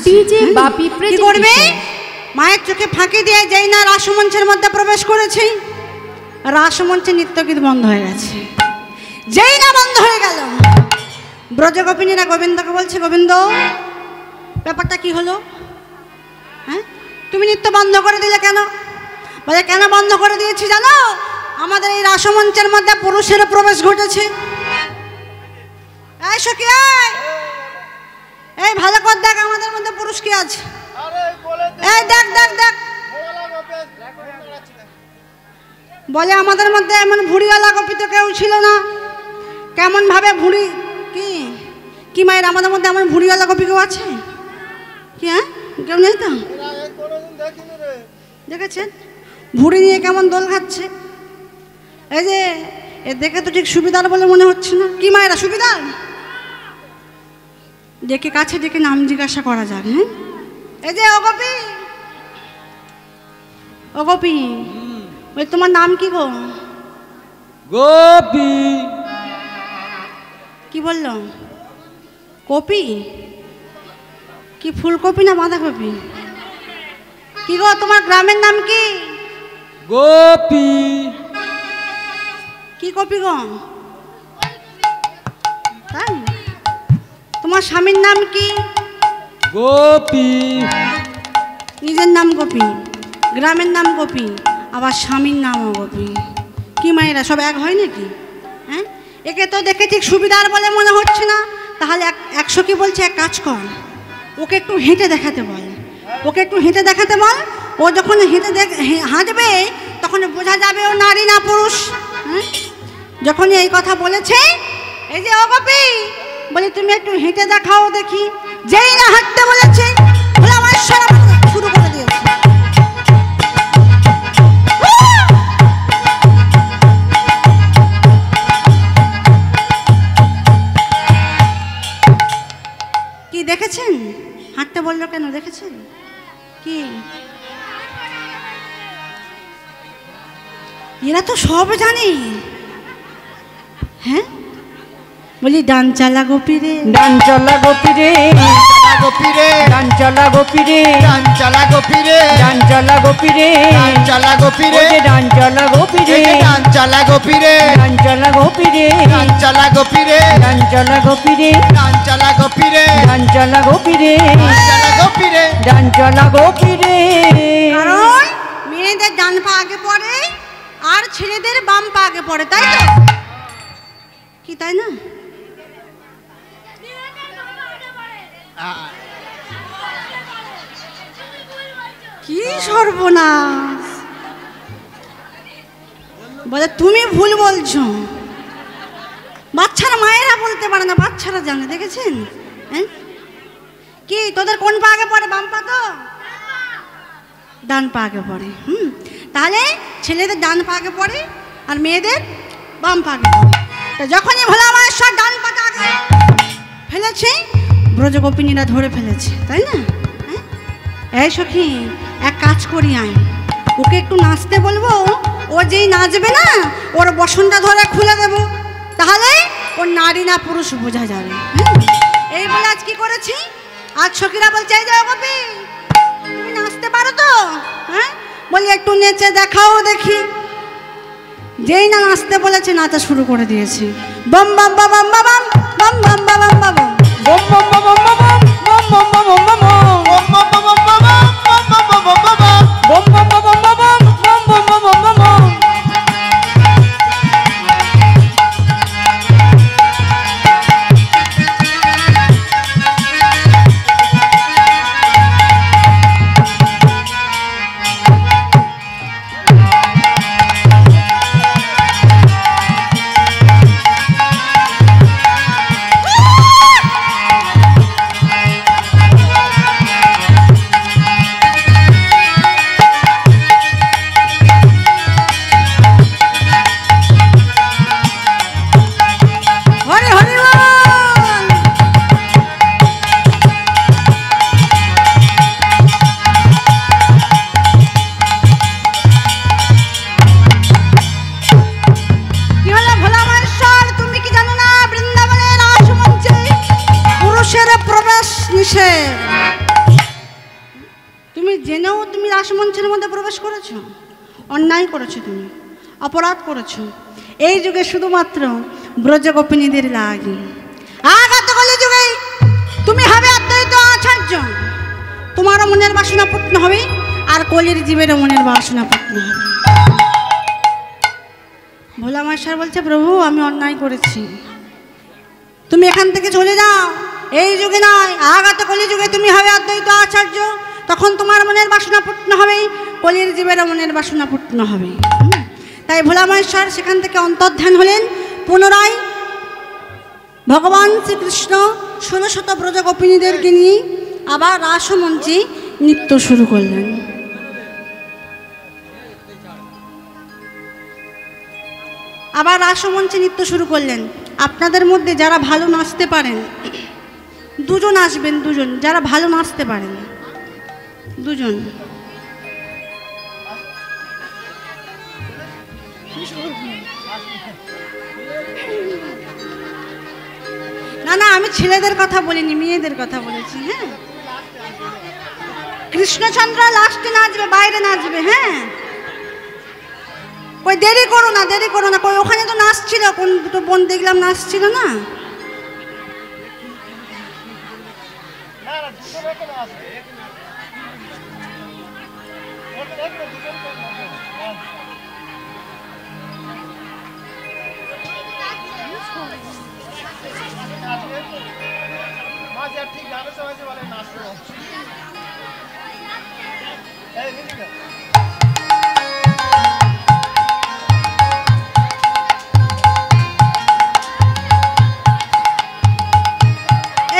DJ বাপি কি করবে? মায়ের চোখে ফাঁকি দিয়ে যেই না রাসমঞ্চের মধ্যে প্রবেশ করেছে, রাসমঞ্চে নৃত্যগীত বন্ধ হয়ে গেছে। যেই না বন্ধ হয়ে গেল, ব্রজগোপিনীরা গোবিন্দকে বলছে, গোবিন্দ ব্যাপারটা কি হলো? হ্যাঁ, তুমি নৃত্য বন্ধ করে দিলে কেন? বলে, কেন বন্ধ করে দিয়েছি জানো? আমাদের এই রাসমঞ্চের মধ্যে পুরুষের প্রবেশ ঘটেছে। এই সখী, এই ভালো করে দেখ আমাদের মধ্যে পুরুষ কি আছে। এই দেখ দেখ দেখ। বলে, আমাদের মধ্যে এমন ভুঁড়িওয়ালা গোপী তো কেউ ছিল না। কেমন ভাবে ভুঁড়ি? কি কি মায়ের আমাদের মধ্যে এমন ভুঁড়িওয়ালা গোপী কেউ আছে কি? হ্যাঁ, কেউ নেই তো। দেখেছেন ভুঁড়ি নিয়ে কেমন দোল খাচ্ছে? এই যে এ দেখে তো ঠিক সুবিধার বলে মনে হচ্ছে না। কি মায়েরা সুবিধার? ডেকে কাছে ডেকে নাম জিজ্ঞাসা করা যাক। হ্যাঁ, এই যে ও গোপী, ও গোপী, ওই তোমার নাম কি গো? গোপী। কি বললো? কপি? কি ফুলকপি না বাঁধাকপি? কি গো তোমার গ্রামের নাম কি? গোপী। কি কপি গো? তাই? তোমার স্বামীর নাম কি? গোপী। নিজের নাম গোপী, গ্রামের নাম গোপী, আবার স্বামীর নামও গোপী। কি মায়েরা সব এক হয় নাকি? হ্যাঁ, একে তো দেখে ঠিক সুবিধার বলে মনে হচ্ছে না। তাহলে একশো কি বলছে, এক কাজ কর, ওকে একটু হেঁটে দেখাতে বল। ওকে একটু হেঁটে দেখাতে বল। ও যখন হাঁটবে তখন বোঝা যাবে ও নারী না পুরুষ। হ্যাঁ, যখন এই কথা বলেছে, এই যে ও গোপী, বলি তুমি একটু হেঁটে দেখাও দেখি। যেই না হাঁটতে বলেছে, বলে আমার সারা শুরু করে দিয়েছে। কি দেখেছেন? হাঁটতে বললো কেন দেখেছেন? কি এরা তো সব জানে। হ্যাঁ, বলি ডান চালা গোপী রে, ডান চলা গোপী রে, গোপী রে, ডান চলা গোপী রে, ডান চালা গোপী রে, ডান চলা গোপী রে, ডান চালা গোপী রে, ডান চলা গোপী রে, ডান চালা গোপী রে, ডান চলা গোপী রে, ডান চালা গোপী রে, ডান চলা গোপী রে, ডান চালা গোপী রে, ডান চলা গোপী রে, ডান চালা গোপী রে, ডান চলা গোপী রে। কারণ মেয়েদের ডান পা আগে পড়ে আর ছেলেদের বাম পা আগে পড়ে, তাই তো? কি তাই না? কি সর্বনাশ! বলে তুমি ভুল বলছো। বাচ্চারা মায়েরা বলতে পারে না, বাচ্চারা জানে। দেখেছেন? হ্যাঁ, কি তোদের কোন পা আগে পড়ে? বাম পা তো? ডান পা আগে পড়ে। তাহলে ছেলেদের ডান পা আগে পড়ে আর মেয়েদের বাম পা আগে পড়ে। তো যখনই ভোলা মায়েশ্বর ডান পাটা আগে ফেলেছে, ব্রজগোপিনীরা ধরে ফেলেছে, তাই না? হ্যাঁ, এই সখী, এক কাজ করি আয়, ওকে একটু নাচতে বলবো। ও যেই নাচবে না, ওর বসনটা ধরে খুলে দেবো, তাহলে ওর নারী না পুরুষ বোঝা যাবে। এই বলে আজ কি করেছি, আজ সখীরা বলছে, এই যাও গোপী, তুমি নাচতে পারো তো? হ্যাঁ, বলি একটু নেচে দেখাও দেখি। যেই না নাচতে বলেছে, নাচা শুরু করে দিয়েছে। বম বম বম বম বম বম বম বম বম বম বম বম বম বম বম বম বম বম বম নিজেও তুমি রাসমঞ্চের মধ্যে প্রবেশ করেছো, অন্যায় করেছো, তুমি অপরাধ করেছো। এই যুগে শুধুমাত্র ব্রজগোপিনীদের লাগে। আগাত কলি যুগে তুমি হবে অদ্বৈত আচার্য, তোমারও মনের বাসনা পূর্ণ হবে, আর কলির জীবেরও মনের বাসনা পূর্ণ হবে। ভোলা মাস্টার বলছে, প্রভু আমি অন্যায় করেছি, তুমি এখান থেকে চলে যাও। এই যুগে নয়, আগাত কলি যুগে তুমি হবে অদ্বৈত আচার্য, তখন তোমার মনের বাসনা পূর্ণ হবে, কলির জীবেরও মনের বাসনা পূর্ণ হবে। তাই ভোলা মহেশ্বর সেখান থেকে অন্তর্ধান হলেন। পুনরায় ভগবান শ্রীকৃষ্ণ 1600 ব্রজগোপিনীদেরকে নিয়ে আবার রাসমঞ্চে নৃত্য শুরু করলেন। আবার রাসমঞ্চে নৃত্য শুরু করলেন। আপনাদের মধ্যে যারা ভালো নাচতে পারেন দুজন আসবেন, দুজন যারা ভালো নাচতে পারেন, দুজন। না না, আমি ছেলেদের কথা বলিনি, মেয়েদের কথা বলেছি। হ্যাঁ, কৃষ্ণচন্দ্র লাস্টে নাচবে, বাইরে নাচবে। হ্যাঁ, কই দেরি করো না, দেরি করো না। কই ওখানে তো নাচছিল, কোন দুটো বোন দেখলাম নাচছিল না।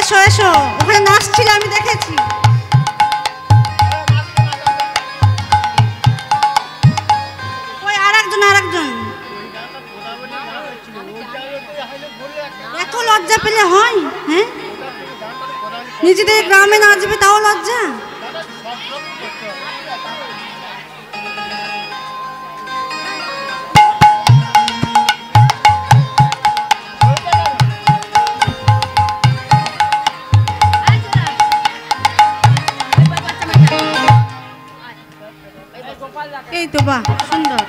এসো এসো, ওখানে নাচছিল, আমি দেখেছি। ওই আরেকজন, আরেকজন। এত লজ্জা পেলে হয়? হ্যাঁ, নিজেদের গ্রামে নাচবে তাও লজ্জা। এই তো, বাহ, সুন্দর।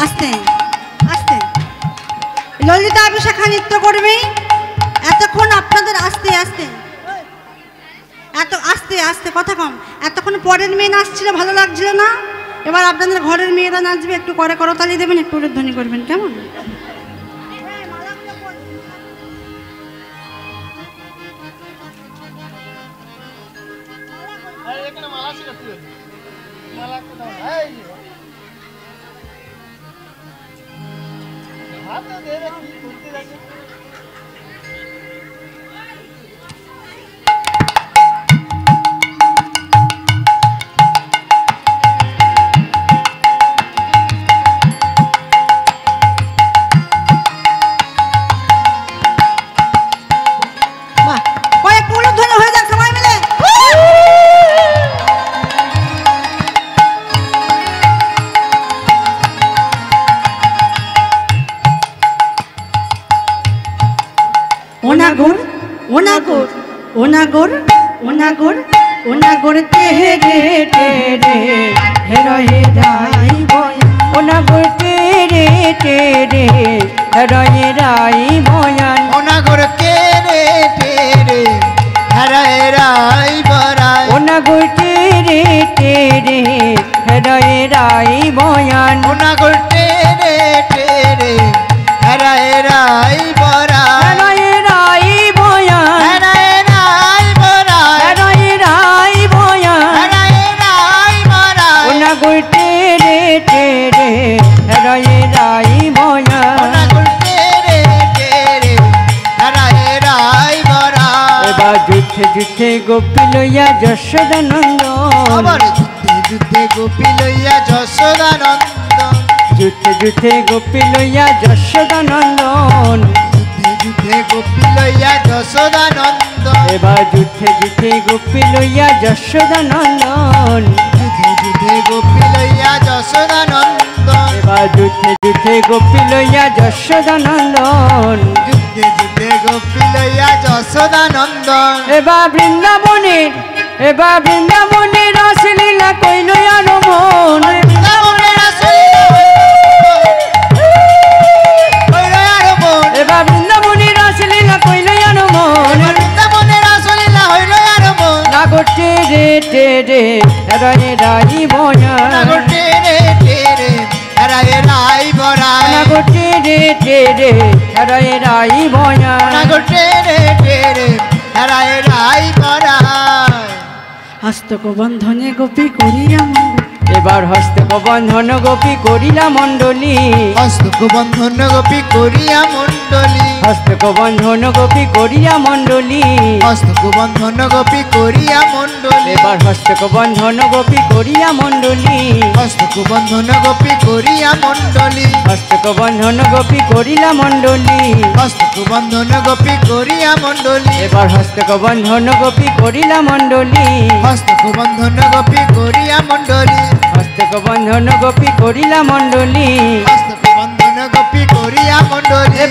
আস্তে আস্তে ললিতা বিশাখা নৃত্য করবে। এতক্ষণ আপনাদের আস্তে আস্তে, এত আস্তে আস্তে, কথা কম। এতক্ষণ পরের মেয়ে নাচছিল, ভালো লাগছিল না। এবার আপনাদের ঘরের মেয়েরা নাচবে, একটু করে করতালি দেবেন, একটু ধ্বনি করবেন, কেমন? ওনাগর ওনাগর ওনাগর ওনাগর ওনাগর তেহে রে তেরে হেরয়ে রাই বয়ান। ওনাগর তেরে তেরে হেরয়ে রাই বয়ান। ওনাগর তেরে তেরে হেরায় রাই বরাই। ওনাগর তেরে তেরে হেরয়ে রাই বয়ান। ওনাগর তেরে তেরে হেরায় রাই বরাই। হেরয়ে রাই বয়ান। হেরায় রাই বরাই। হেরয়ে রাই বয়ান। হেরায় রাই বরাই। ওনাগর তেরে তেরে হেরয়ে রাই বয়ান। ওনাগর তেরে তেরে হেরায় রাই বরাই। এবার যুদ্ধে যুদ্ধে গোপী লইয়া যশোদানন্দন। আবার যুদ্ধে যুদ্ধে গোপী লইয়া যশোদানন্দন। যুদ্ধে যুদ্ধে গোপী লইয়া যশোদানন্দন। যুদ্ধে যুদ্ধে গোপী লইয়া যশোদানন্দন। এবার যুদ্ধে যুদ্ধে গোপী লইয়া যশোদানন্দন। যুদ্ধে যুদ্ধে গোপী লইয়া যুদ্ধে যুদ্ধে গোপী লইয়া যশোদানন্দন যুদ্ধে যুদ্ধে গোপী লইয়া যশোদানন্দন এবার বৃন্দাবনের রাসলীলা কইল আরমন এবার বৃন্দাবনের রাসলীলা কইল আরমন না গোটে রে টেরে রায় রাই বয়া না গোটে রে টেরে রায় বয়া হস্তক বন্ধনে গোপী করিয়া এবার হস্তক বন্ধন গোপী করিলা মণ্ডলী হস্তক বন্ধন গোপী করিয়া মণ্ডলী হস্তক বন্ধন গোপী করিয়া মণ্ডলী হস্তক বন্ধন গোপী করিয়া মণ্ডলী এবার হস্তক বন্ধন গোপী করিয়া মণ্ডলী হস্তক বন্ধন গোপী করিয়া মণ্ডলী হস্তক বন্ধন গোপী করিলা মণ্ডলী হস্তক বন্ধন গোপী করিয়া মণ্ডলী এবার হস্তক বন্ধন গোপী করিলা মণ্ডলী হস্তক বন্ধন গোপী করিয়া মণ্ডলী হস্তক বন্ধন গোপী করিলা মণ্ডলী হস্তক বন্ধন গোপী করিয়া মণ্ডলী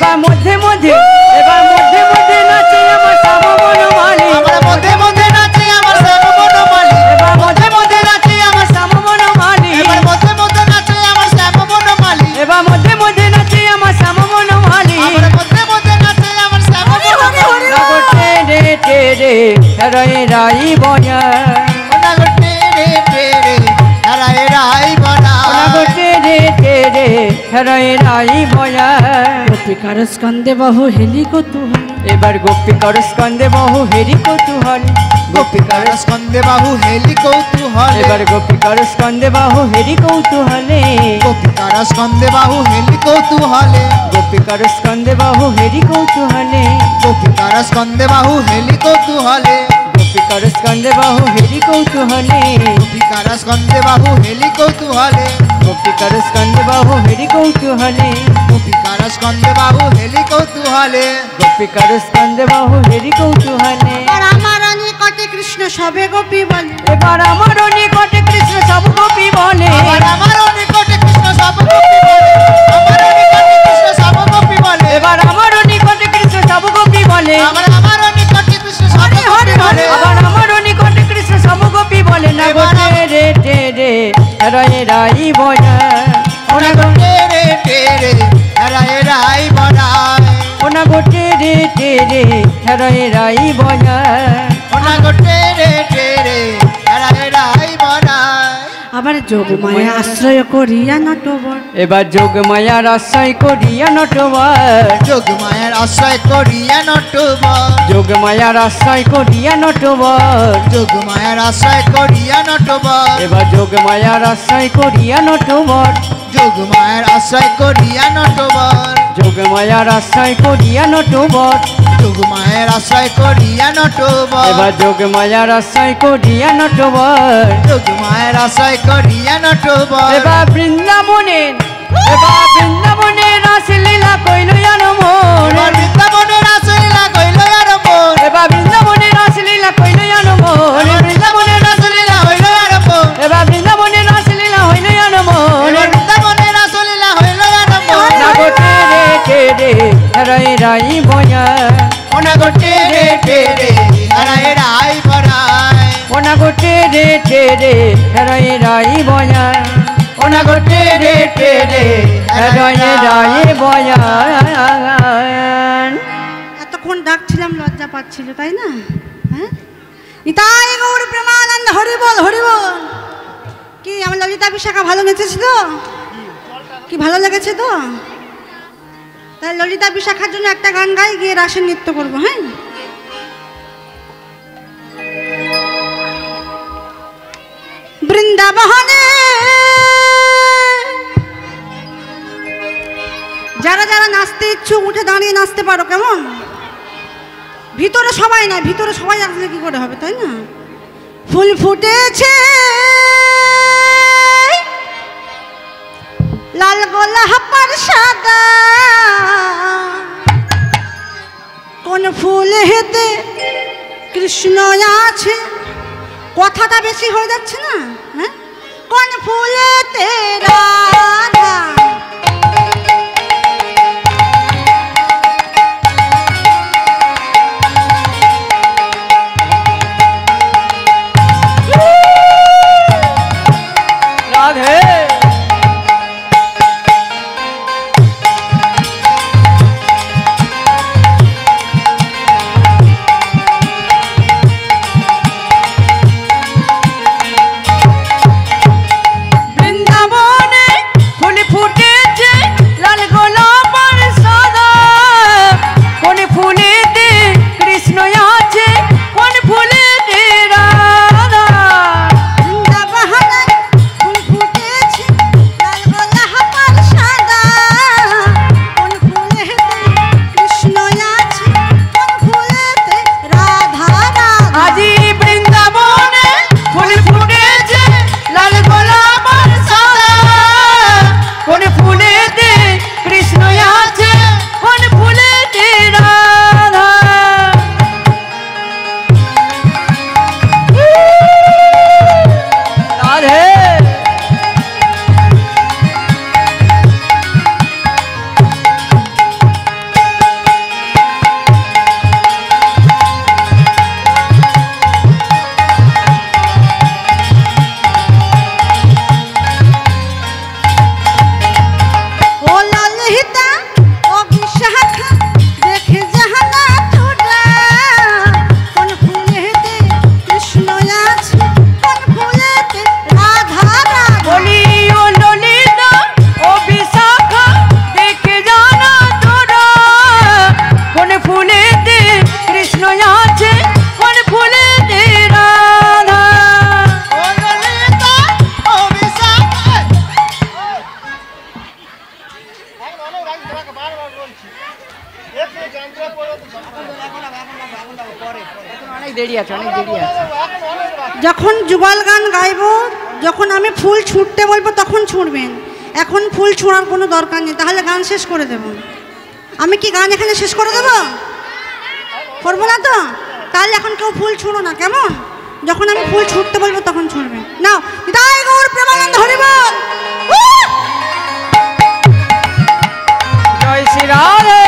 এবার মধ্যে মধ্যে নাচে আমার শ্যামবনমালী আমার মধ্যে মধ্যে নাচে আমার শ্যামবনমালী এবার মধ্যে মধ্যে নাচে আমার শ্যামবনমালী এবার মধ্যে মধ্যে নাচে আমার শ্যামবনমালী এবার মধ্যে মধ্যে নাচে আমার শ্যামবনমালী আমার মধ্যে মধ্যে নাচে আমার শ্যামবনমালী না গোটে রে টেরে রায় রাই বয়া ওনা গোটে রে টেরে রায় রাই বয়া না গোটে রে টেরে রায় রাই বয়া গোপিকার স্কন্দে বহু হেলি কৌতূহল এবার গোপিকার স্কন্দে বহু হেরি কৌতূহল গোপিকার স্কন্দে বাহু হেলি কৌতূহল এবার গোপিকার স্কন্দে বাহু হেরি কৌতূহলে গোপিকার স্কন্দে বাহু হেলি কৌতূহলে গোপিকার স্কন্দে বাহু হেরি কৌতূহলে গোপিকার স্কন্দে বাহু হেলি কৌতূহলে গোপিকার স্কন্দে বাহু হেরি কৌতূহলে গোপিকার স্কন্দে বাহু হেলি কৌতূহলে গোপিকার স্কন্দে বাহু হেরি কৌতূহলে গোপিকার স্কন্দে বাহু হেলি কৌতূহলে গোপিকার স্কন্দে বাহু হেরি কৌতূহলে আর আমার নিকটে কৃষ্ণ সবে গোপী বলে এবার আমার নিকটে কৃষ্ণ সব গোপী বলে আমার নিকটে কৃষ্ণ সব গোপী বলে আমার নিকটে কৃষ্ণ সব গোপী বলে এবার আমার নিকটে কৃষ্ণ সব গোপী বলে আমার নিকটে কৃষ্ণ সব গোপী বলে আবার আমার নিকটে কৃষ্ণ সব গোপী বলে না গোটে রে টেরে রায় রাই বয়া ওনা গোটে রে টেরে রায় রাই বড়ায় ওনা গোটে রে টেরে রায় রাই বয়া ওনা গোটে রে টেরে রায় রাই বড়ায় আবার যোগমায়া আশ্রয় করিয়া নটবর এবার যোগমায়ার আশ্রয় করিয়া নটবর যোগমায়ার আশ্রয় করিয়া নটবর যোগমায়ার আশ্রয় করিয়া নটবর যোগমায়ার আশ্রয় করিয়া নটবর এবার যোগমায়ার আশ্রয় করিয়া নটবর যোগমায়ার আশ্রয় করিয়া নটবর যোগমায়ার আশ্রয় করিয়া নটবর যোগমায়ের আশ্রয় করিয়া নটবর এবার যোগমায়ার আশ্রয় করিয়া নটবর যোগমায়ের আশ্রয় করিয়া নটবর এবার বৃন্দাবনের রাসলীলা কইল আরমন এবার বৃন্দাবনের রাসলীলা কইল আরম্ভন এবার বৃন্দাবনের রাসলীলা কইল আরমন এবার বৃন্দাবনের রাসলীলা হইল আরম্ভন এবার বৃন্দাবনের রাসলীলা হইল আরমন এবার বৃন্দাবনের রাসলীলা হইল আরম্ভন না গোটে রে টেরে রায় রাই বয়া ওনা গোটে রে টেরে রায় রাই বড়ায় ওনা গোটে রে টেরে রায় রাই বয়া ওনা গোটে রে টেরে রায় রাই বয়া এতক্ষণ ডাকছিলাম লজ্জা পাচ্ছিল তাই না হ্যাঁ নিতাই গৌর প্রেমানন্দ হরি বল কি আমার ললিতা বিশাখা ভালো নেচেছে তো কি ভালো লেগেছে তো তাহলে ললিতা বিশাখার জন্য একটা গান গাই গিয়ে রাসের নৃত্য করবো হ্যাঁ বৃন্দাবনে যারা যারা নাচতে ইচ্ছুক উঠে দাঁড়িয়ে নাচতে পারো কেমন ভিতরে সবাই না ভিতরে সবাই আসলে কি করে হবে তাই না ফুল ফুটেছে লাল গোলাপার সাদা কোন ফুল হেতে কৃষ্ণ আছে কথাটা বেশি হয়ে যাচ্ছে না হ্যাঁ কোন ফুলেতে রাধা দেরি আছে, অনেক দেরি আছে। যখন যুগল গান গাইবো, যখন আমি ফুল ছুঁড়তে বলবো তখন ছুঁড়বেন, এখন ফুল ছোঁড়ার কোনো দরকার নেই, তাহলে গান শেষ করে দেব। আমি কি গান এখানে শেষ করে দেবো? করবো না তো? তাহলে এখন কেউ ফুল ছুঁড়ো না, কেমন? যখন আমি ফুল ছুঁড়তে বলবো তখন ছুঁড়বেন। নাও, বিদায় গৌর প্রেমানন্দ হরি বল। জয় শ্রী রাধে।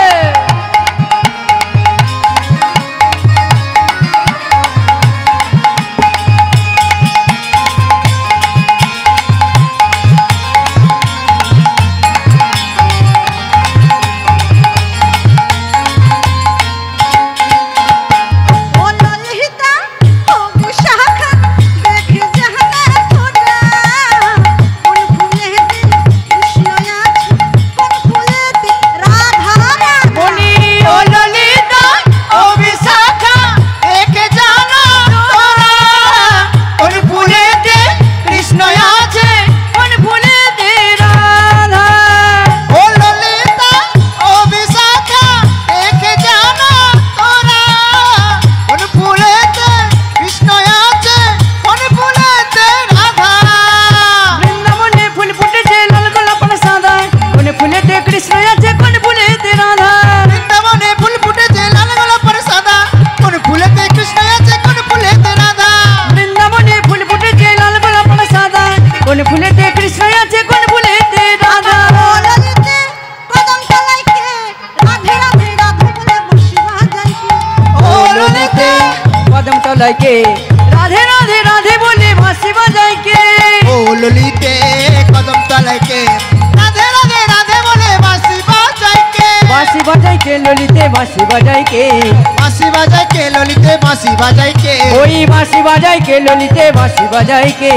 के राधे राधे राधे बोले बांसी बजाई के, ओ ललिते कदम तले के राधे राधे राधे बोले बांसी बजाई के, बांसी बजाई के ललिते बांसी बजाई के, बांसी बजाई के ललिते बांसी बजाई के, ओई बांसी बजाई के ललिते बांसी बजाई के,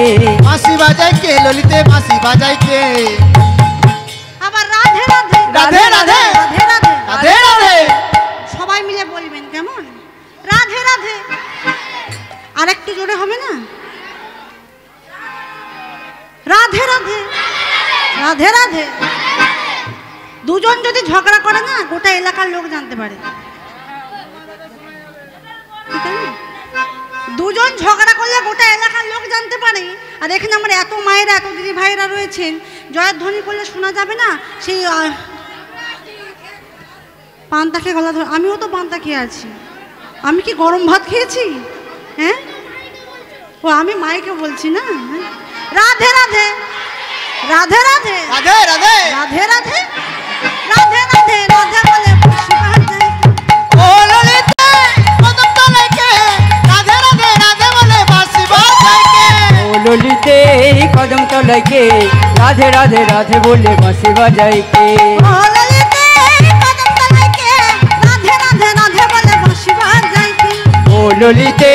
बांसी बजाई के ललिते बांसी बजाई के। আবার রাধে রাধে রাধে রাধে রাধে রাধে রাধে রাধে সবাই মিলে বলবেন, কেমন? রাধে রাধে। আর একটু জোরে হবে না? রাধে রাধে রাধে রাধে। দুজন যদি ঝগড়া করে না, গোটা এলাকার লোক জানতে পারে। ঠিক আছে? দুজন ঝগড়া করলে গোটা এলাকার লোক জানতে পারে। আর এখানে আমার এত মায়েরা, এত দিদি ভাইরা রয়েছেন, জয়ধ্বনি করলে শোনা যাবে না। সেই পান্তা খেয়ে গলা ধর। আমিও তো পান্তা খেয়ে আছি। আমি কি গরম ভাত খেয়েছি? হ্যাঁ, ও আমি মাইকে বলছি না। রাধে রাধে রাধে রাধে রাধে রাধে রাধে রাধে রাধে রাধে রাধে বলে খুশি বাজে। ও ললিতে কদম তলে কে রাধে রাধে রাধে বলে বাঁশি বাজাই কে, ओ ललिते कदम तले के राधे राधे राधे बोले बांसी बजाई के, ও ললিতে কদম তলে কে রাধে রাধে রাধে বলে খুশি বাজে। ओ ललिते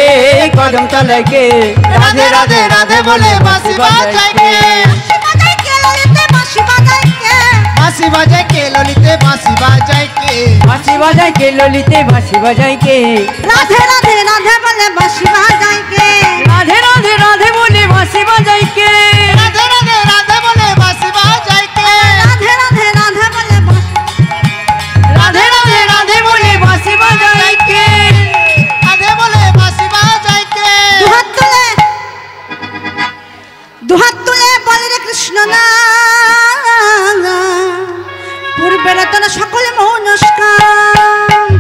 कदम तले के राधे राधे राधे बोले बांसी बजाई के, बांसी बजाई के बांसी बजाई के ललिते बांसी बजाई के, बांसी बजाई के ललिते बांसी बजाई के, राधे राधे राधे बोले बांसी बजाई के, राधे राधे राधे बोले बांसी बजाई के, राधे राधे राधे बोले बांसी बजाई के, राधे राधे राधे बोले राधे राधे राधे बोले बांसी बजाई के, राधे बोले बांसी बजाई के। दुहात तुले बोले रे कृष्ण ना पूर्वेर तोरा सकल मनस्काम।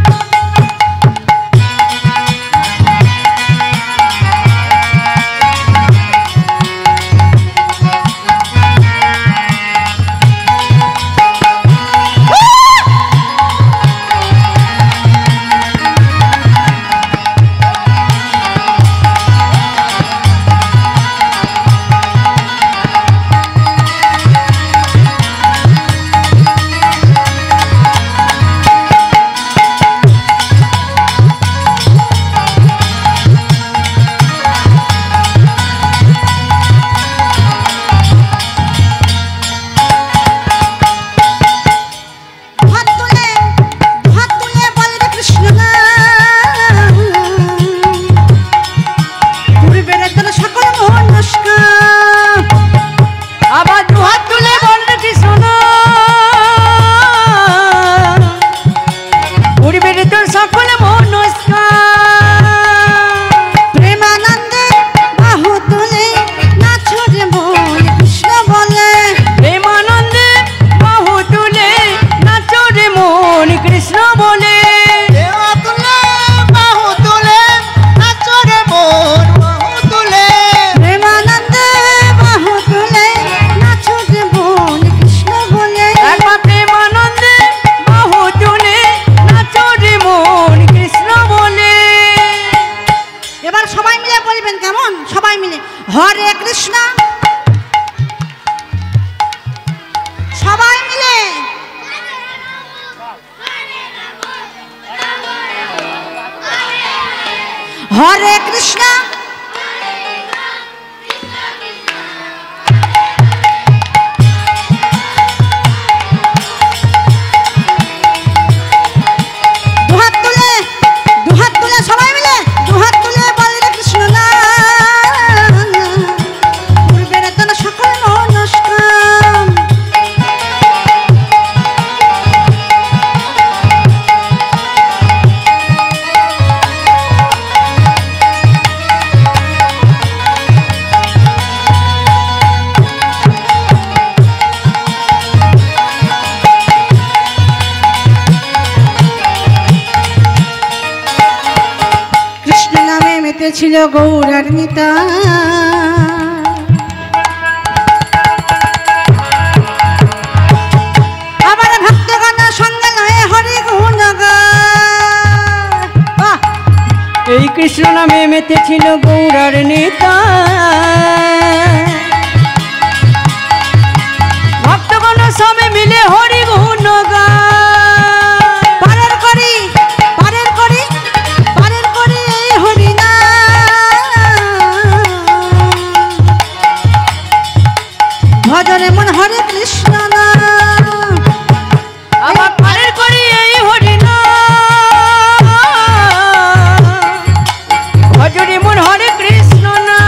হরে কৃষ্ণ দুহাত তুলে সবাই মিলে দুহাত তুলে বলে কৃষ্ণ নাম পূর্বের তন সকল মনস্কাম। ছিল গৌরার নিতা আবার ভক্তগণ সঙ্গে লয়ে হরি গুণ গায়। এই কৃষ্ণ নামে মেতেছিল গৌরার নেতা ভক্তগণ সবে মিলে হরি গুণ গায়। পারের করি এই হরি না ভজনে মন হরে কৃষ্ণ না আবার পারের করি এই হরি না ভজনে মন হরে কৃষ্ণ না।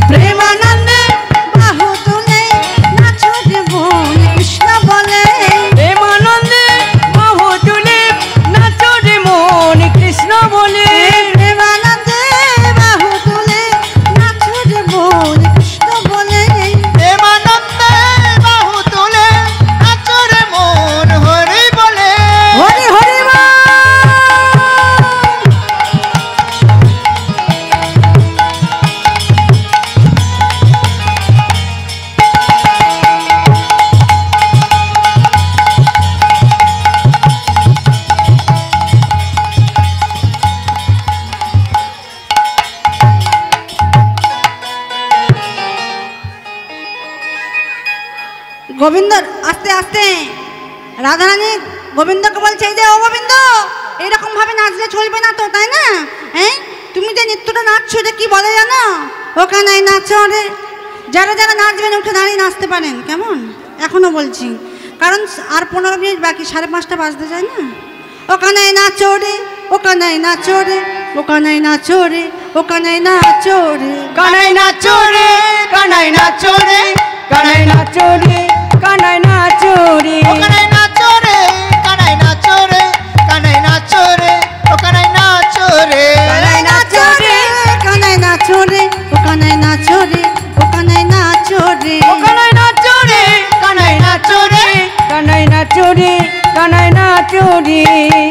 প্রেমানন্দে বাহু তুলে নাচো রে বোন কৃষ্ণ বলে প্রেমানন্দে বাহু তুলে নাচো রে মন কৃষ্ণ বলে প্রেমানন্দে বাহু তুলে নাচো রে বোন কৃষ্ণ বলে প্রেমানন্দে বাহু তুলে নাচো রে মন হরি বলে। হরি হরি বল। গোবিন্দ আস্তে আস্তে রাধারানী গোবিন্দকে বলছে এই যে ও গোবিন্দ এরকম ভাবে নাচলে চলবে না তো তাই না? হ্যাঁ তুমি যে নৃত্যটা নাচছো এটা কি বলে জানো? ওখানে নাচো রে যারা যারা নাচবেন উঠে দাঁড়িয়ে নাচতে পারেন কেমন এখনো বলছি কারণ আর 15 মিনিট বাকি 5:30 বাজতে যায় না। ওখানে নাচো রে ওখানে নাচো রে ওখানে নাচো রে ওখানে নাচো রে কানাই নাচো রে কানাই নাচো রে কানাই নাচো রে কানাই নাচো রে ওখানে নাচো রে কানাই নাচো রে কানাই নাচো রে ওখানে নাচো রে কানাই নাচো রে কানাই নাচো রে ওখানে নাচো রে ওখানে নাচো রে কানাই নাচো রে কানাই নাচো রে কানাই নাচো রে কানাই নাচো রে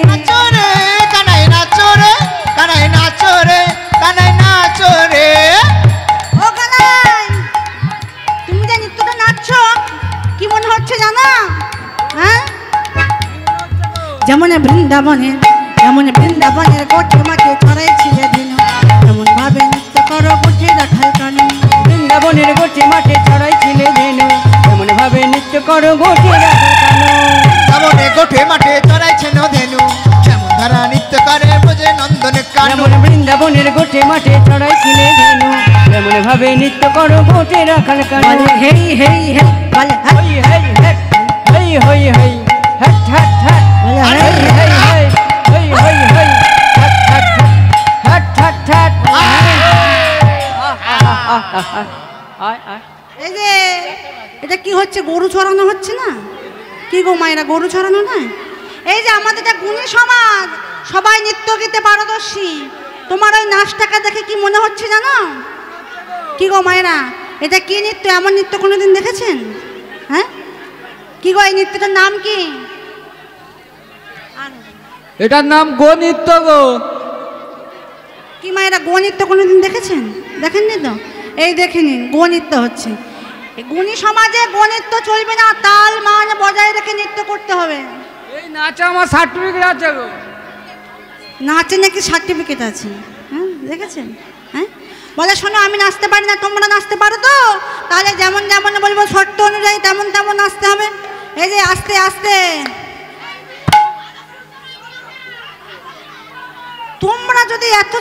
নাচো রে কানাই নাচো রে কানাই নাচো রে কানাই নাচো রে। ও কানাই তুমি যে নৃত্যটা নাচছো কি মনে হচ্ছে জানো? হ্যাঁ যেমন বৃন্দাবনের গোটে মাঠে চড়াইছিলে দিন এমন ভাবে নৃত্য করো গোটে রাখাল কানু বৃন্দাবনের গোটে মাঠে ছড়াইছিলে ধেনু এমন ভাবে নৃত্য করো গোটে রাখার কানো সামনে গোঠে মাঠে চড়াইছে নধেনু যেমন ধারা নৃত্য করে বোঝে নন্দন কানু। যেমন বৃন্দাবনের গোটে মাঠে ছড়াইছিলে ধেনু এমন ভাবে নৃত্য করো গোটে রাখার কানো বলে হেই হেই হেই বলে হ্যাঁ হই হই হই হই হই হট হট হট বলে হই হেই হই হই হই হই হই hot hot hot hot hot এই যে এটা কি হচ্ছে গরু চড়ানো হচ্ছে না কি গো মায়েরা গরু চড়ানো না? এই যে আমাদের একটা গুণী সমাজ সবাই নৃত্য গীতে পারদর্শী তোমার ওই নাচটাকে দেখে কি মনে হচ্ছে জানো? কি গো মায়েরা এটা কি নৃত্য? এমন নৃত্য কোনোদিন দেখেছেন? হ্যাঁ কি গো এই নৃত্যটার নাম কি? এটার নাম গো নৃত্য গো। কি মায়েরা গো নৃত্য কোনোদিন দেখেছেন? দেখেননি তো? এই দেখে নিন গো নৃত্য হচ্ছে। এই গুণী সমাজে গো নৃত্য চলবে না, তাল মান বজায় রেখে নৃত্য করতে হবে। এই নাচে আমার সার্টিফিকেট আছে গো। নাচে নাকি সার্টিফিকেট আছে? হ্যাঁ দেখেছেন? হ্যাঁ বলে শোনো আমি নাচতে পারি না, তোমরা নাচতে পারো তো? তাহলে যেমন যেমন বলবো শর্ত অনুযায়ী তেমন তেমন নাচতে হবে। এই যে আস্তে আস্তে তোমরা যদি এত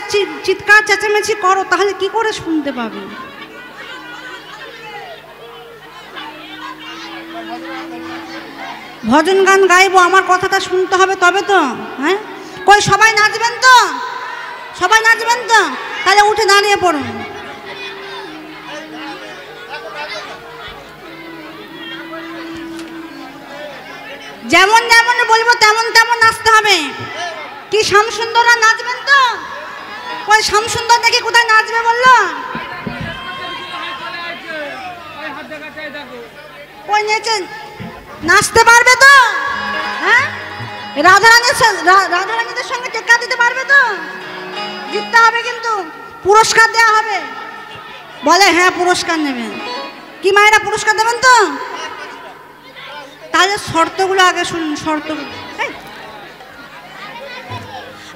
চিৎকার চেঁচামেচি করো তাহলে কি করে শুনতে পাবে? ভজন গান গাইবো, আমার কথাটা শুনতে হবে তবে তো। হ্যাঁ, কই সবাই নাচবেন তো? সবাই নাচবেন তো? তাহলে উঠে দাঁড়িয়ে পড়ুন। যেমন যেমন বলবো তেমন তেমন নাচতে হবে। কি শ্যামসুন্দররা নাচবেন তো? কই শ্যামসুন্দর দেখি কোথায় নাচবে বললো? কই নেচে নাচতে পারবে তো? হ্যাঁ, রাধারানীদের সঙ্গে টেক্কা দিতে পারবে তো? জিততে হবে কিন্তু, পুরস্কার দেওয়া হবে। বলে হ্যাঁ পুরস্কার নেবেন। কি মায়েরা পুরস্কার দেবেন তো? তাহলে শর্তগুলো আগে শুনুন। শর্তগুলো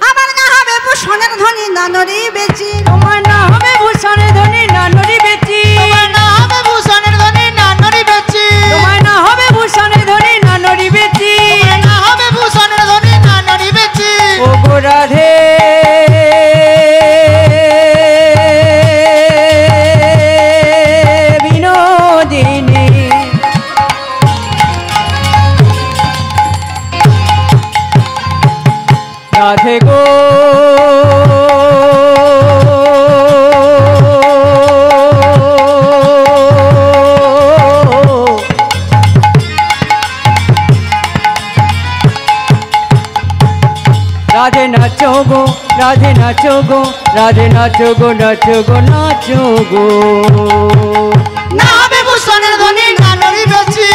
আমার না হবে ভূষণের ধ্বনি নানরি বেচি, তোমার না হবে ভূষণের ধ্বনি নানরি বেচি, তোমার না হবে ভূষণের ধ্বনি নানরি বেচি, তোমার না হবে ভূষণের ধ্বনি নানরি বেচি, তোমার না হবে ভূষণের ধ্বনি নানরি বেচি। ও গো রাধে বিনোদিনী, রাধে গো রাধে নাচো গো, রাধে নাচো গো, রাধে নাচো গো, নাচো গো, নাচো গো। না হবে ভূষণের ধ্বনি নানরি বেচি,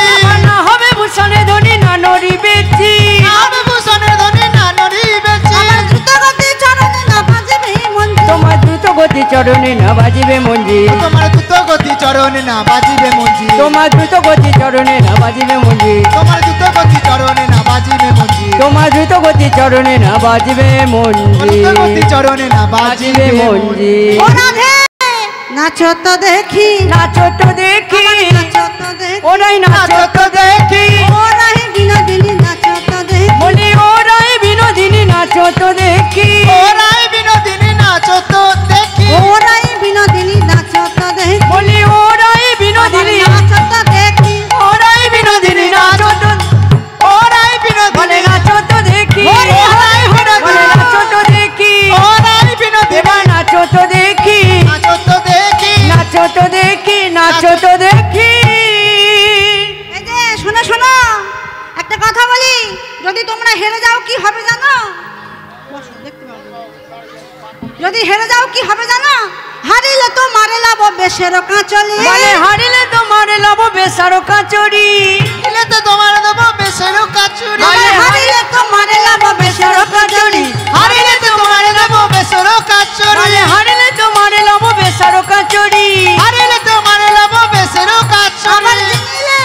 না হবে ভূষণের ধ্বনি নানরি বেচি, না হবে ভূষণের ধ্বনি নানরি বেচি। আমার দ্রুতগতি চরণে না বাজবে মঞ্জি, তোমার দ্রুত গতি চরণে না বাজিবে মঞ্জি, তোমার দ্রুত গতি চরণে না বাজিবে মঞ্জি, তোমার দ্রুত গতি চরণে না বাজিবে মঞ্জি, তোমার দ্রুত গতি চরণে না বাজিবে মঞ্জি, তোমার দ্রুত গতি চরণে না বাজিবে মঞ্জি, দ্রুত গতি চরণে না বাজিবে বাজিবে মঞ্জি। ও রাধে নাচো তো দেখি, নাচো তো দেখি, নাচো তো দেখি, ওরাই নাচো তো দেখি, ও রাহে বিনোদিনী নাচো তো দেখি, বলি ওরাই বিনোদিনী নাচো তো দেখি, ওরাই বিনোদিনী নাচো তো দেখি, ও রাহে বিনোদিনী নাচো তো দেখি, বলি ওরাই বিনোদিনী, নাচো তো দেখি, ওরাই বিনোদিনী নাচো তো, ওরাই বলে বিনোদিনী নাচো তো দেখি, ওরাই বলে বিনোদিনী নাচো তো দেখি, ওরাই বিনোদিনী এবার নাচো তো দেখি, নাচো তো দেখি, নাচো তো দেখি, নাচো তো দেখি। এই যে শোনো শোনো, একটা কথা বলি, যদি তোমরা হেরে যাও কি হবে জানো? বসো, দেখতে পাবো। যদি হেরে যাও কি হবে জানো? হারিলে তো মারে লাভ বেশের কাঁচলি, বলে হারিলে তোমার লব বেসারো কাচুরি, দিলে তো তোমার দেবো বেশের কাচুরি, হারিলে তো মারে লাভ বেশের কাঁচলি, হারিলে তো তোমার দেবো বেশের কাচুরি, বলে হারিলে তোমার লব বেসারো কাচুরি, হারিলে তো তোমার দেবো বেশের আবার কাচুরি, জিতলে,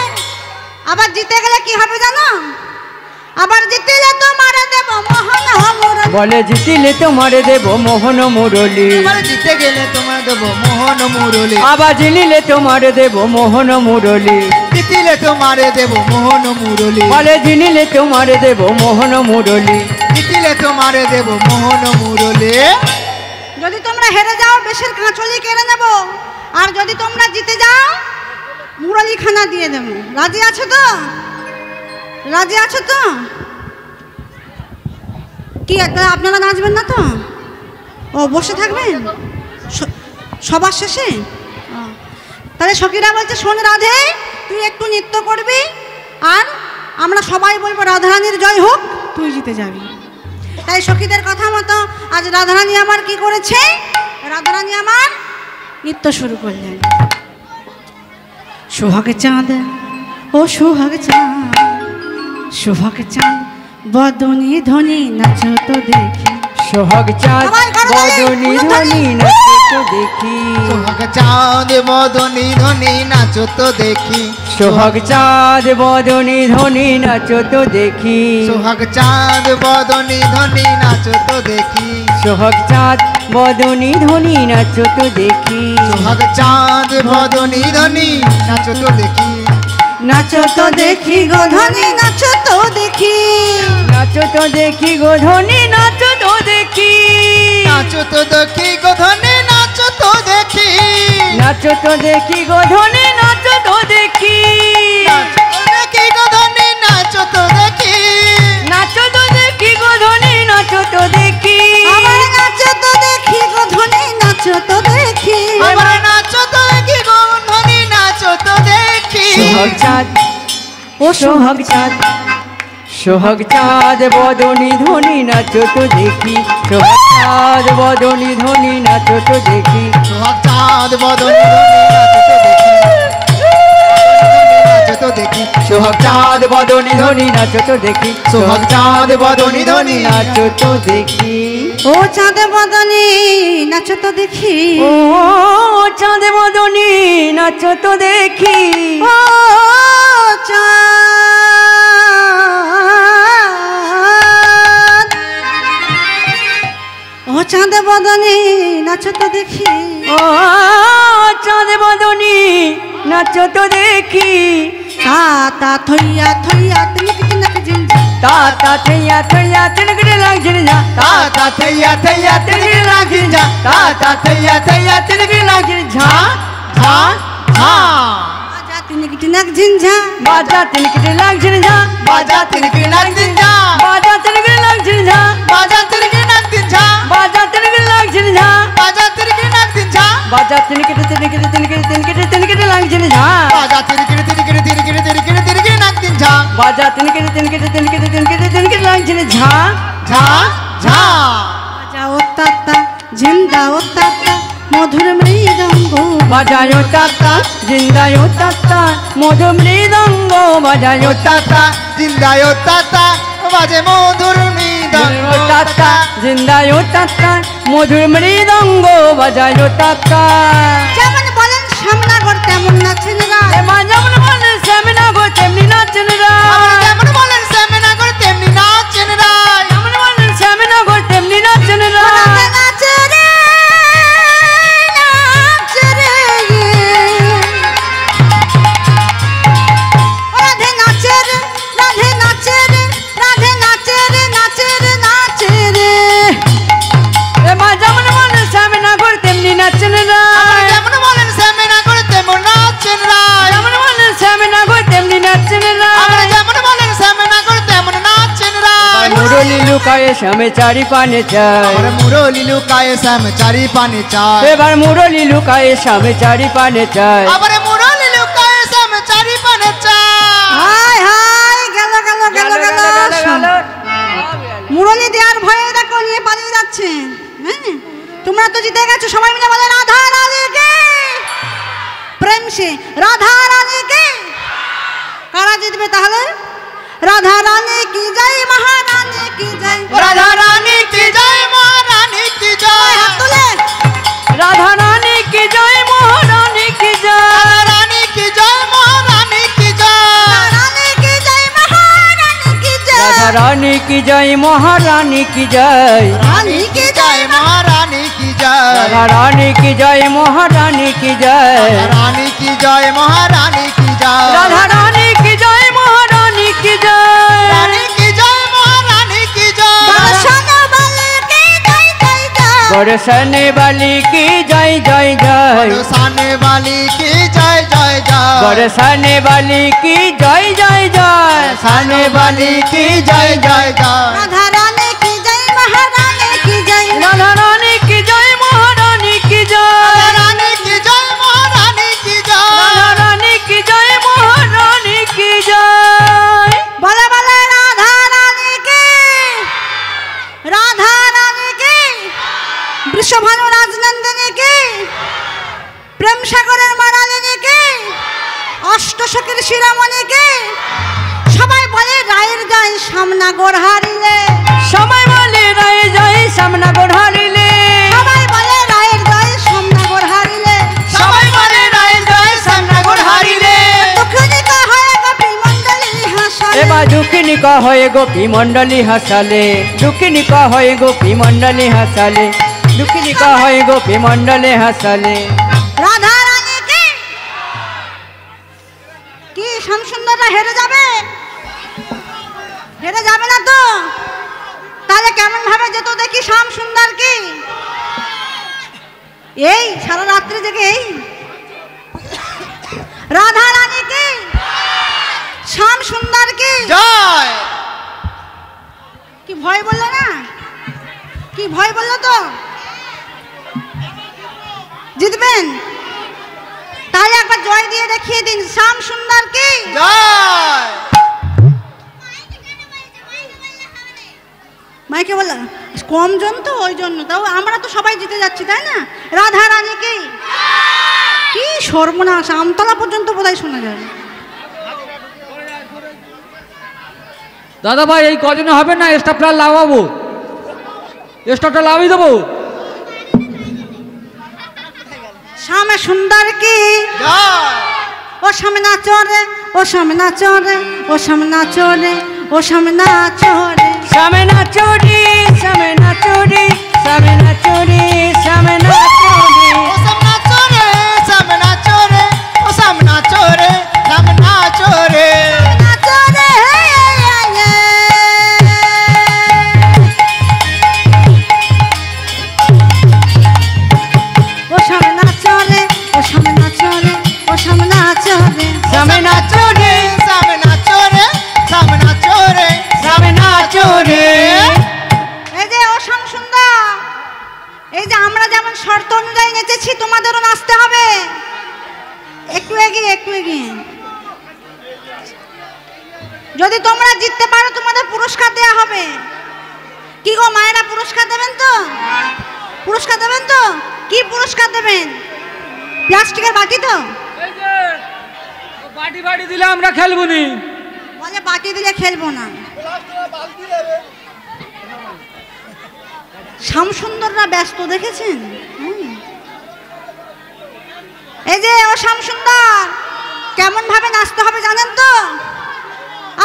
আবার জিতে গেলে কি হবে জানো? আবার জিতলে তো মারে দেব মোহন মুরলি, বলে জিতিলে তোমারে দেব মোহন মুরলি, এবার জিতে গেলে তোমার দেবো মোহন মুরলি, আবার জিলিলে তোমারে দেব মোহন মুরলি, জিতিলে তোমারে দেবো মোহন মুরলি, বলে জিনিলে তোমারে দেব মোহন মুরলি, জিতিলে তোমারে দেবো মোহন মুরলি। যদি তোমরা হেরে যাও বেশের কাঁচলি কেড়ে নেব, আর যদি তোমরা জিতে যাও মুরলি খানা দিয়ে দেবো। রাজি আছো তো? রাজি আছো তো? কি আপনারা নাচবেন না তো? ও বসে থাকবেন সবার শেষে? তাহলে সখীরা বলছে শোন রাধে, তুই একটু নৃত্য করবি আর আমরা সবাই বলবো রাধারানীর জয় হোক, তুই জিতে যাবি। তাই সখীদের কথা মতো আজ রাধারানী আমার কি করেছে? রাধারানী আমার নৃত্য শুরু করলেন। সোহাগ চাঁদ ও সোহাগ চাঁদ, সোহাগ চাঁদ বদনী ধ্বনি নাচো তো দেখি, সোহাগ চাঁদ সবাই করতালি, বদনী উলুধ্বনি। ধ্বনি নাচে তো দেখি, সোহাগ চাঁদ বদনী ধ্বনি নাচো তো দেখি, সোহাগ চাঁদ বদনী ধ্বনি নাচো তো দেখি, সোহাগ চাঁদ বদনী ধ্বনি নাচো তো দেখি, সোহাগ চাঁদ বদনী ধ্বনি নাচো তো দেখি, সোহাগ চাঁদ বদনী ধ্বনি নাচো তো দেখি, নাচো তো দেখি গো ধ্বনি নাচো তো দেখি, নাচো তো দেখি গো ধ্বনি নাচো তো দেখি, নাচো তো দেখি গো ধনী নাচো তো দেখি নাচো তো দেখি গো ধনী নাচো তো দেখি নাচো তো দেখি গো ধনী নাচো তো দেখি নাচো তো দেখি গো ধনী নাচো তো দেখি আমার নাচো তো দেখি গো ধনী নাচো তো দেখি আমার নাচো তো দেখি গো ধনী নাচো তো দেখি সোহাগ চাঁদ ও সোহাগ চাঁদ সোহাগ চাঁদ বদনী ধনী নাচো তো দেখি সোহাগ চাঁদ বদনী ধনী নাচো তো দেখি সোহাগ চাঁদ বদনী ধনী নাচো তো দেখি সোহাগ চাঁদ বদনী ধনী নাচো তো দেখি সোহাগ চাঁদ বদনী ধনী নাচো তো দেখি ও চাঁদ বদনী নাচো তো দেখি ও চাঁদ বদনী নাচো তো দেখি ও চাঁদ ও চাঁদ বদনী নাচো তো দেখি ও চাঁদ বদনী নাচো তো দেখি তা থইয়া থইয়া তিনক তিনক ঝিনঝা তা থইয়া থইয়া তিনকড়ে লাগছে না তা তা থইয়া থইয়া তিনকড়ে লাগছে না তা থইয়া থইয়া তিনকড়ে লাগছে ঝা ঝা ঝা বাজা তিনক তিনক ঝিনঝা বাজা তিনকড়ে লাগছে না বাজা তিনকড়ে লাগছে না বাজা তিনকড়ে লাগছে না বাজা তিনকড়ে লাগছে না বাজা তিনকড়ে লাগছে না বাজা তিনকড়ে লাগছে না বাজা তিনকড়ে তিনকড়ে তিনকড়ে তিনকড়ে তিনকড়ে লাগছে না বাজা তিনকড়ে তিনকড়ে তিনকড়ে তিনকড়ে তিনকড়ে লাগছে না বাজা তিনকড়ে তিনকড়ে তিনকড়ে তিনকড়ে তিনকড়ে লাগছে না ঝা ঝা ঝা বাজা ও তাতা ঝিন্দা ও তাতা মধুর মৃদঙ্গ বাজায়ো তাতা জিন্দায়ো তাতা মধু মৃদঙ্গ বাজায়ো তাতা জিন্দায়ো তাতা বাজে মধুর মৃদঙ্গ তাতা জিন্দায়ো তাতা মধুর মৃদঙ্গ বাজায়ো তাতা যেমন বলেন সামনাগর তেমন নাচেন রায় এমা যেমন বলে সেমিনা গো তেমনি নাচেন আমরা রায় যেমন বলেন সেমিনা করে তেমনি নাচেন রায় যেমন বলে সেমিনা গো তেমনি নাচেন রায় নাচে রে নাচে রে রাধে নাচে রে রাধে নাচে রে রাধে নাচে রে নাচে রে নাচে রে এমা যেমন বলে সেমিনা গো তেমনি নাচেন আমরা রায় যেমন বলেন সেমিনা করে তেমন নাচেন রায় যেমন বলে সেমিনা গো তেমনি নাচেন আমরা রায় যেমন বলেন সেমিনা করে তেমন নাচেন রায় মুরলি লুকায়ে সামে চারি পানে চায় আমরা মুরলি লুকায়ে শ্যাম চারি পানে চায় এবার মুরলি লুকায়ে সামে চারি পানে চায় আবার মুরলি লুকায়ে শ্যাম চারি পানে চায় হাই হাই গেল গেল গেল গেল মুরলি দেওয়ার ভয়ে দেখো নিয়ে পালিয়ে যাচ্ছে হ্যাঁ তোমরা তো জিতে গেছো সবাই মিলে বলে রাধা রানীকে প্রেম সে রাধা রানীকে কারা জিতবে তাহলে রাধা রানী কি জয় মহারানী কি জয় রাধা রানী কি জয় মহারানী কি জয় হাত তুলে রাধা রানী কি জয় মহারানী কি জয় রাধা রানী কি জয় মহারানী কি জয় রানী কি জয় মহারানী কি জয় রাধা রানী কি জয় মহারানী কি জয় রানী কি জয় মহারানী কি জয় রাধা রানী কি জয় মহারানী কি জয় রানী কি জয় মহারানী কি জয় রাধা রানী কি জয় মহারানী কি জয় রানী কি জয় মহারানী কি জয় দর্শন বলে কে জয় জয় জয় বরসনে বালি কি জয় জয় জয় সানে वाली की जय जय जय बरसाने वाली की जय जय जय साने वाली की जय जय जय राधा रानी की जय महारानी की जय राधा रानी की जय महारानी की जय रानी की जय महारानी की जय राधा रानी की जय महारानी की जय बोले बोले राधा रानी की राधा रानी की वृषभानु राजनंदिनी की प्रेम सागरेर मारालिनी की अष्टसखीर शिरोमणि की সবাই বলে রায়ের গায়ে সামনা গোড় হারিলে समय वाले रह जाए सामना गोढ़ारिले সবাই বলে রায়ের গায়ে সামনা গোড় হারিলে সবাই বলে রায় জয় সামনা গোড়হারিলে দুঃখিনী হয়ে গোপী মণ্ডলী হাসালে एबा दुखिनी का होए गोपी मंडली हसाले दुखिनी का होए गोपी मंडली हसाले दुखिनी का होए गोपी मंडले हसाले রাধা রানী কি শ্যামসুন্দররা হেরে যাবে হেরে যাবে না তো তাহলে কেমন ভাবে যেত দেখি শ্যামসুন্দর কি এই সারা রাত্রি জেগে এই রাধা রানী কি, শ্যাম সুন্দর কি জয়। কি ভয় বললো না, কি ভয় বললো তো জিতবেন? তাহলে একবার জয় দিয়ে দেখিয়ে দিন, শ্যাম সুন্দর কি জয়। মাইকে বললাম কম জন তো ওই জন্য, তাও আমরা তো সবাই জিতে যাচ্ছি তাই না? রাধা রানী কি, কি সর্বনাশ, আমতলা পর্যন্ত বোধহয় শোনা যায়। দাদা ভাই এই কদিনে হবে না, স্টাফটা লাগাবো, স্টাফটা লাগাই দেবো। শ্যামে সুন্দর কি, জয়। ও সামনা চরে, ও সামনা চরে, ও সামনা চরে, ও সামনা চরে। সামনা চোরি, সামনা চোরি, সামনা চোরি, সামনা চোরি। ও সামনা চোরে, সামনা চোরে, ও সামনা চোরে, সামনা চোরে। সামনা চরে, ও সামনা চরে, ও সামনা চরে, ও সামনা চরে। সামনা চোরি, সামনা চোরে, সামনা চোরে, সামনা চোরি। এই যে ও শ্যাম সুন্দর, এই যে আমরা যেমন শর্ত অনুযায়ী নেচেছি তোমাদেরও নাচতে হবে। একটু এগিয়ে, একটু এগিয়ে। যদি তোমরা জিততে পারো তোমাদের পুরস্কার দেয়া হবে। কি গো মায়েরা, পুরস্কার দেবেন তো? পুরস্কার দেবেন তো? কি পুরস্কার দেবেন? প্লাস্টিকের বাটি তো? বাটি বাটি দিলে আমরা খেলবো নি। বলে বাটি দিলে খেলবো না। শ্যামসুন্দররা ব্যস্ত দেখেছেন? এই যে ও শ্যামসুন্দর, কেমন ভাবে নাচতে হবে জানেন তো?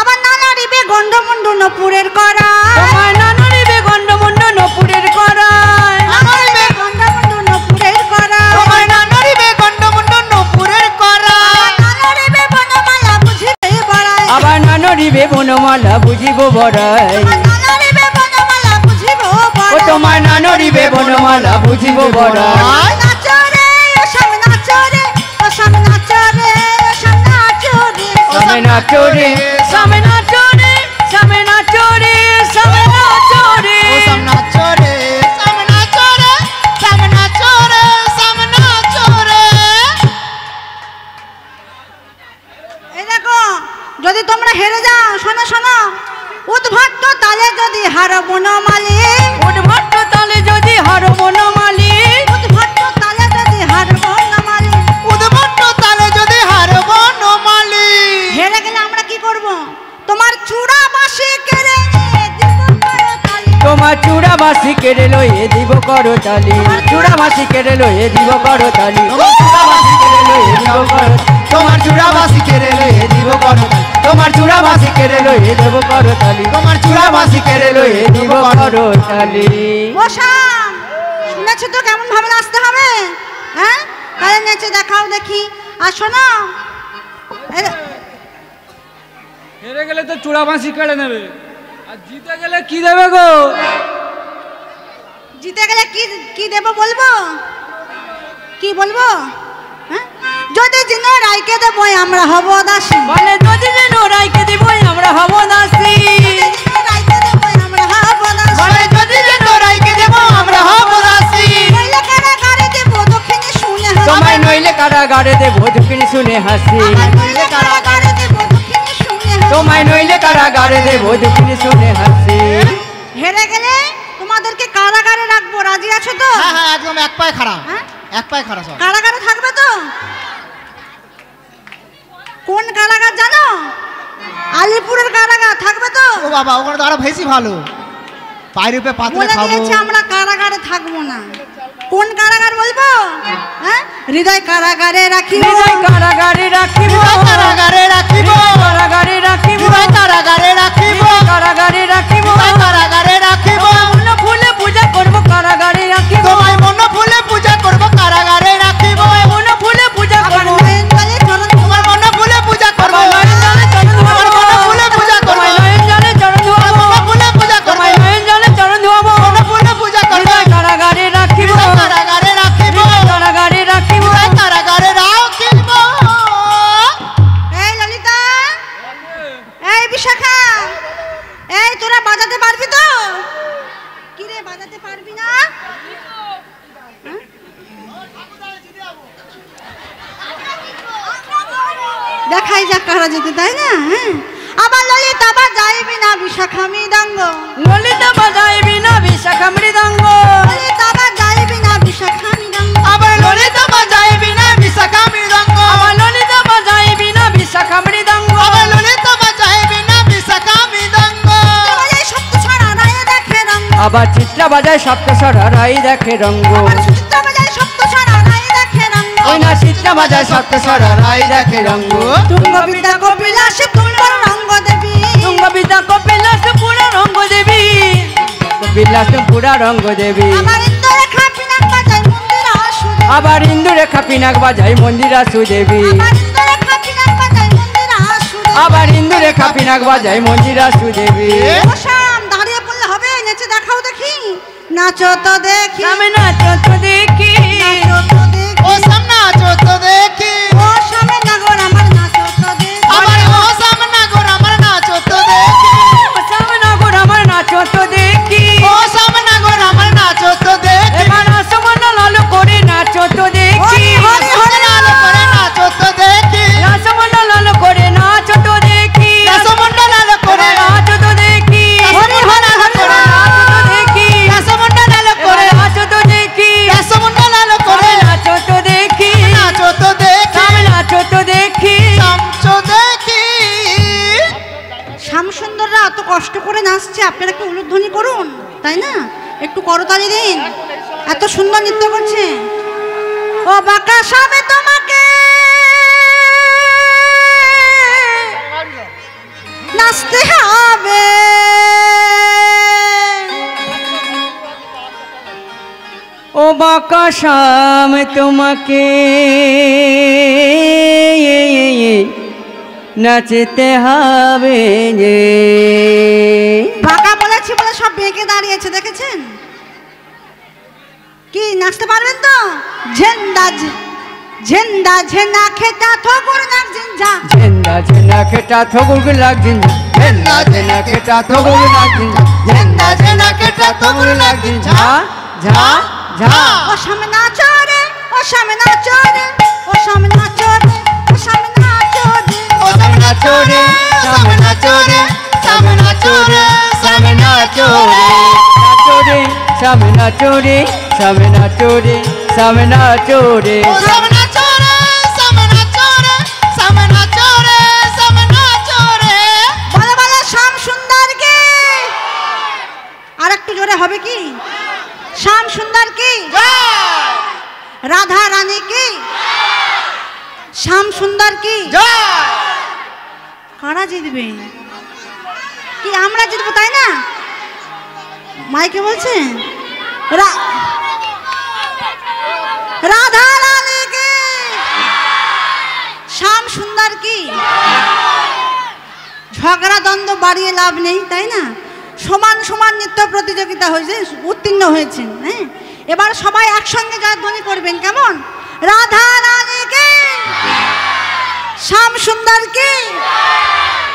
আবার নানা রিবে গন্ডমুন্ড নপুরের করা, তোমার নানারিবে গন্ডমুন্ড নপুরের করায়। নানারিবে গন্ডমুন্ড নপুরের করা, তোমার নানারিবে গন্ডমুন্ড নপুরের করা। নানারিবে বনমালা বুঝিবে বড়াই, আবার নানারিবে বনমালা বুঝিব বড়াই। নানারিবে বনমালা বুঝিব ও বড়াই। তোমার নানারিবে বনমালা বুঝিব বড়াই। নাচরে ও শ্যাম নাচরে, ও শ্যাম নাচরে, ও শ্যাম নাচরে। সামনা চোরি, সামনা চোরি, সামনা চোরি, সামনা চোরি। ও সামনা চোরে, সামনা চোরে, সামনা চোরে, সামনা চোরে। এই দেখো, যদি তোমরা হেরে যাও, শোনো শোনো, উদ্ভট্ট তালে যদি হার বনমালী, উদ্ভট্ট তালে যদি হার বনমালী। উদ্ভট্ট তালে যদি হার বনমালী। উদ্ভট্ট তালে যদি হারব নমালি। হেরে গেলে আমরা কি করব? তোমার চূড়া বাসি কেড়ে দিব করতালি। তোমার চূড়া বাসি কেড়ে লয়ে দিব করতালি। চূড়া বাসি কেড়ে লয়ে দিব করতালি। তোমার চূড়া বাসি কেড়ে লয়ে দিব করতালি। তোমার চূড়া বাসি কেড়ে লয়ে দিব করতালি। তোমার চূড়া বাসি কেড়ে লয়ে দিব করতালি। ও শ্যাম, শুনেছো তো কেমন ভাবে নাচতে হবে? হ্যাঁ, তাহলে নেচে দেখাও দেখি। আর শোনো, হেরে গেলে তো চূড়া বাসি কেড়ে নেবে, আর জিতে গেলে কি দেবে গো? জিতে গেলে কি কি দেব বলবো? কি বলবো? হ্যাঁ, যদি জিন রাইকে দেবো আমরা হব দাসী। বলে যদি যেন রাইকে দিব আমরা হব দাসী। রাইকে দেবো আমরা হব দাসী। বলে যদি যে তোরাইকে দেব আমরা হব দাসী। নইলে কারাগারে দেবো দক্ষিণে শুনে হাসি। তোমায় নইলে কারাগারে দেব দক্ষিণ শুনে হাসি। আমার নইলে কারাগারে দেবো দক্ষিণে শুনে হাসি। তোমায় নইলে কারাগারে দেব দক্ষিণ শুনে হাসি। হেরে গেলে তোমাদেরকে কারাগারে রাখবো, রাজি আছো তো? হ্যাঁ হ্যাঁ, একদম এক পায়ে খাড়া, হ্যাঁ? এক পায়ে খাড়া সব। কারাগারে থাকবে তো? কোন কারাগার জানো? আলিপুরের কারাগার থাকবে তো? ও বাবা, ওখানে তো আরো বেশি ভালো, পায়ের উপরে পাতলে বলে খাবো। দিয়েছে আমরা কারাগারে থাকবো না। কোন কারাগার বলবো? হ্যাঁ, হৃদয় কারাগারে রাখিব। হৃদয় কারাগারে রাখিব। হৃদয় কারাগারে রাখিব। কারাগারে রাখিব। হৃদয় কারাগারে রাখিব। কারাগারে রাখিব। হৃদয় কারাগারে রাখিব। মন ফুলে পূজা করব কারাগারে রাখিব। তোমায় মন ফুলে পূজা করব কারাগারে রাখিব। মন ফুলে পূজা আবার করব। নয়ন জলে চরণ তোমার মন ফুলে পূজা করব। আমার নয়ন জলে চরণ তোমার ধোয়াবো। মন ফুলে পূজা করব। তোমার নয়ন জলে চরণ ধোয়াবো। মন ফুলে পূজা করব। তোমার নয়ন জলে চরণ ধোয়াবো। মন ফুলে পূজা করব। হৃদয় কারাগারে রাখিব। হৃদয় কারাগারে রাখিব। দেখাই যাক কারা যেতে, তাই না? হ্যাঁ, আবার ললিতা বাজাইবি না বিশাখা মৃদঙ্গ, ললিতা বাজাইবি না বিশাখা মৃদঙ্গ, ললিতা বাজাইবি না বিশাখা মৃদঙ্গ, আবার ললিতা বাজাইবি না বিশাখা মৃদঙ্গ, আবার ললিতা বাজাইবি না বিশাখা মৃদঙ্গ, আবার ললিতা বাজাইবি না বিশাখা মৃদঙ্গ। বাজাই সপ্ত ছড়া রায়ে দেখে রঙ্গ, আবার চিত্রা বাজায় সপ্তস্বর রাই দেখে রঙ্গ, আবার সুচিত্রা বাজাই সপ্ত ছড়া রায়ে দেখে রঙ্গ, ওই না চিত্রা বাজায় সপ্তস্বর রাই দেখে রঙ্গ। তুঙ্গ বিদ্যা কপিলাসে তুঙ্গর রঙ্গ দেবী, তুঙ্গ বিদ্যা কপিলাস পুরা রঙ্গ দেবী, কপিলাস পুরা রঙ্গ দেবী, আমার ইন্দ্ররেখা পিনাক বাজাই মন্দির আসুদেবী, আবার ইন্দুরেখা পিনাক বাজায় মন্দিরা সুদেবী, আমার ইন্দ্ররেখা পিনাক বাজাই মন্দির আসুদেবী। আবার ইন্দুরেখা পিনাক বাজায় মন্দিরা সুদেবী। ও শাম, দাঁড়িয়ে পড়লে হবে? নেচে দেখাও দেখি, নাচো তো দেখি, আমি নাচো তো দেখি, নাচো তো দেখি, ও সামনা চোত দেখি, ও শামে নাগর আমার নাচো তো দেখি, আবার ও সামনা গোর আমার নাচো তো দেখি, সামনা গোর আমার নাচো তো দেখি, ও সামনা গোর আমার নাচো তো দেখি, এবার আসমান লাল করে নাচো তো দেখি, হরি হরি লাল করে নাচো তো দেখি, আসমান লাল করে নাচো তো দেখি, রসমন্ডল করে নাচো তো দেখি, হরি হরি হরি নাচো তো দেখি, রসমন্ডল করে নাচো তো দেখি, রসমন্ডল করে নাচো তো দেখি, নাচো তো দেখি, নাচো তো দেখি। নাচো দেখি। শ্যামসুন্দররা এত কষ্ট করে নাচছে, আপনারা একটু উলুধ্বনি করুন, তাই না? একটু করতালি দিন, এত সুন্দর নৃত্য করছে। ও বাঁকা সামে তোমাকে নাচতে হবে, ও বাঁকা শাম তোমাকে নাচতে হবে যে। বাঁকা বলেছি বলে সব বেঁকে দাঁড়িয়েছে, দেখেছেন? কি নাচতে পারবেন তো? ঝেন্ডা ঝেন্ডা ঝেন্ডা খেতা থগুর নাক ঝিঞ্ঝা, ঝেন্ডা ঝেন্ডা খেটা থগুর লাগছিন, ঝেন্ডা ঝেন্ডা খেটা থগুর লাগছিন, ঝেন্ডা ঝেন্ডা খেটা থগুর লাগছিন, ঝা ঝা ঝা। ও সামনে নাচো রে, ও সামনে নাচো রে, ও সামনে নাচো রে, ও সামনে নাচো রে, ও সামনা চোরে, সামনা চোরে, সামনা চোরে, সামনা চোরে, নাচো রে সামনে নাচো রে, সামনে নাচো রে, সামনে নাচো রে। ও সামনা চোরে, সামনা চোরে, সামনা চোরে, সামনা চোরে। বলে বলে শ্যাম সুন্দর কি? আর একটু জোরে হবে কি? শ্যাম সুন্দর কি? জয় রাধা রানী কি? শ্যাম সুন্দর কি? জয়। কারা জিতবে? কি আমরা জিতবো, তাই না? মাইকে বলছে রাধা রানী কি? শ্যাম সুন্দর কি? ঝগড়া দ্বন্দ্ব বাড়িয়ে লাভ নেই, তাই না? সমান সমান নৃত্য প্রতিযোগিতা হয়েছে, উত্তীর্ণ হয়েছেন। হ্যাঁ, এবার সবাই একসঙ্গে জয়ধ্বনি করবেন, কেমন? রাধা রানী কি? শ্যাম সুন্দর কি?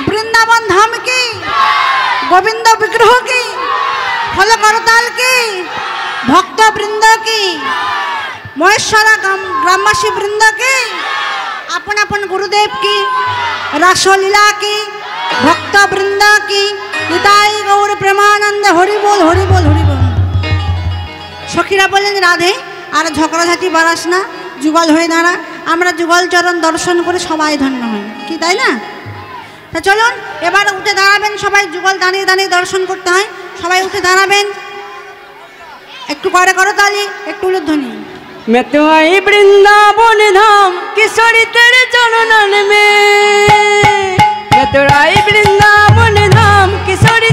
বৃন্দাবন ধাম কি? গোবিন্দ বিগ্রহ কি? ফল করতাল কি? ভক্ত বৃন্দ কি? মহেশ্বরা গ্রামবাসী বৃন্দ কি? আপন আপন গুরুদেব কি? রাসলীলা কি? ভক্ত বৃন্দ কি? নিতাই গৌর প্রেমানন্দ, হরি বল হরি বল হরি বল। সখীরা বললেন, রাধে আর ঝগড়াঝাটি বাড়াস না, যুগল হয়ে দাঁড়া, আমরা যুগল চরণ দর্শন করে সবাই ধন্য হই, কি তাই না? তা চলুন এবার উঠে দাঁড়াবেন সবাই, যুগল দাঁড়িয়ে দাঁড়িয়ে দর্শন করতে হয়, সবাই উঠে দাঁড়াবেন, একটু করে করো তালি, একটু উলুধ্বনি। मैं तो आई वृंदावन धाम किशोरी तेरे चरणन में, मैं तो आई वृंदावन धाम किशोरी